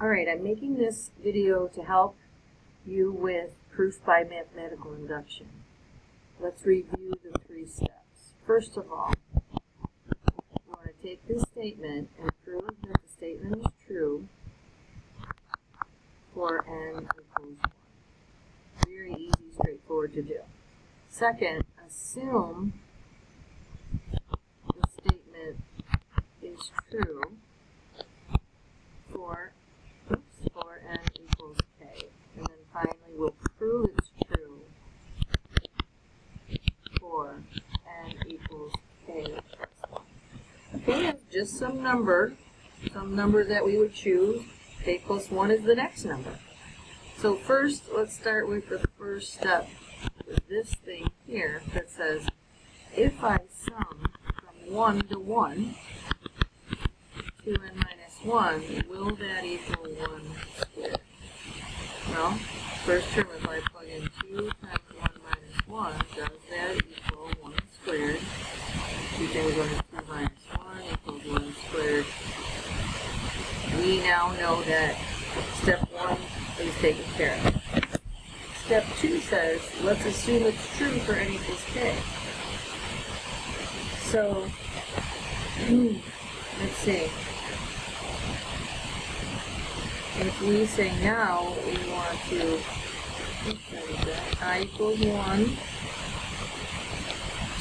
Alright, I'm making this video to help you with proof by mathematical induction. Let's review the 3 steps. First of all, we want to take this statement and prove that the statement is true for n equals 1. Very easy, straightforward to do. Second, assume the statement is true for n equals k. And then finally, we'll prove it's true for n equals k plus 1. Okay, that's just some number that we would choose. K plus 1 is the next number. So first, let's start with the first step, with this thing here that says, if I sum from 1 to 1, 2n minus 1, will that equal 1 squared? Well, first term, if I plug in 2 times 1 minus 1, does that equal 1 squared? 2 times 1 is 2 minus 1 equals 1 squared. We now know that step 1 is taken care of. Step 2 says, let's assume it's true for n equals k. So, let's see. If we say now we want to I equals 1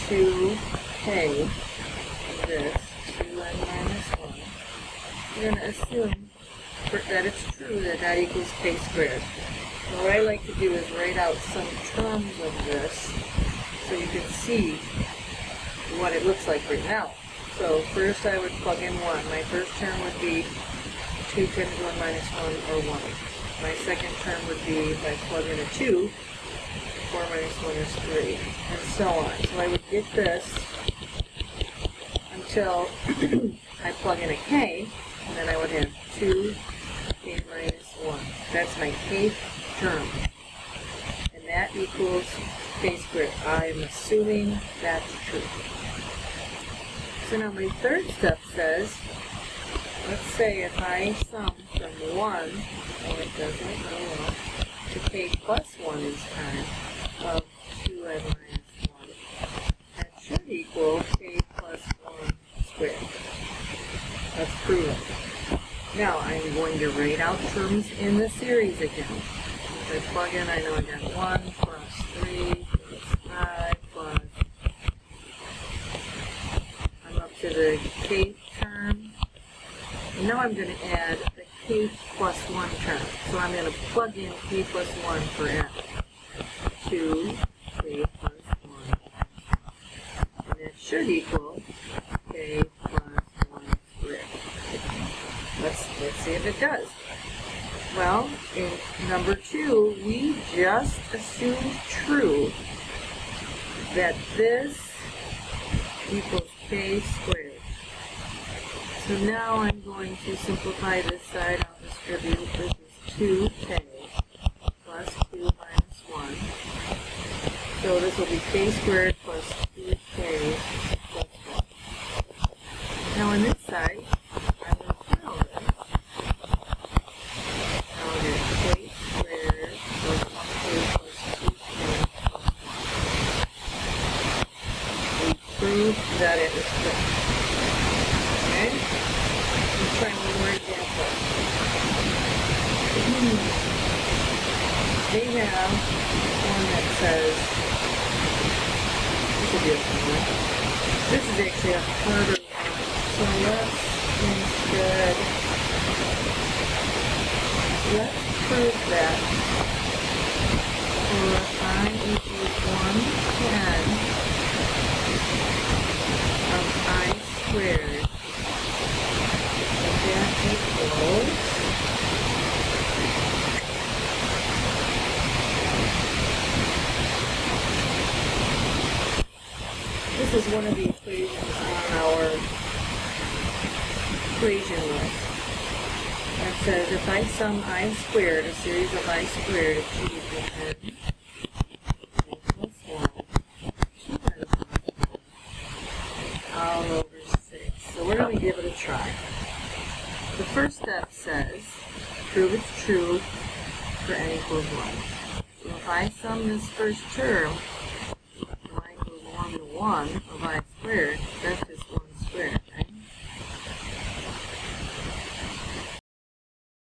to k, this, 2n minus 1, we're going to assume that it's true that that equals k squared. Now what I like to do is write out some terms of this so you can see what it looks like right now. So first I would plug in 1. My first term would be 2 times 1 minus 1, or 1. My second term would be, if I plug in a 2, 4 minus 1 is 3, and so on. So I would get this until I plug in a k, and then I would have 2 k minus 1. That's my kth term. And that equals k squared. I'm assuming that's true. So now my third step says, let's say if I sum from 1, oh it doesn't, oh well, to k plus 1 is time of 2n minus 1. That should equal k plus 1 squared. Let's prove it. Now I'm going to write out terms in the series again. If I plug in, I know I got 1 plus 3 plus 5 plus, I'm up to the kth term. And now I'm going to add the k plus 1 term. So I'm going to plug in k plus 1 for n. 2 k plus 1. And that should equal k plus 1 squared. Let's see if it does. Well, in number 2, we just assumed true that this equals k squared. So now I'm going to simplify this side. I'll distribute. This is 2k plus 2 minus 1. So this will be k squared plus 2k plus 1. Now on this side, I'm going to put all this. Now I'll get k squared plus 1k plus 2k plus 1. We proved that it is true. Okay? Let's try one more example. They have one that says, this will be a fun one. This is actually a harder one. So let's prove that for I equals 1 to n of I squared, that equals this is one of the equations on our equation list. That says if I sum I squared, a series of I squared, it should equal n plus 1, 2 minus 1, all over 6. So we're going to give it a try. The first step says prove it's true for n equals 1. So if I sum this first term, y equals 1 to 1 of I squared, that's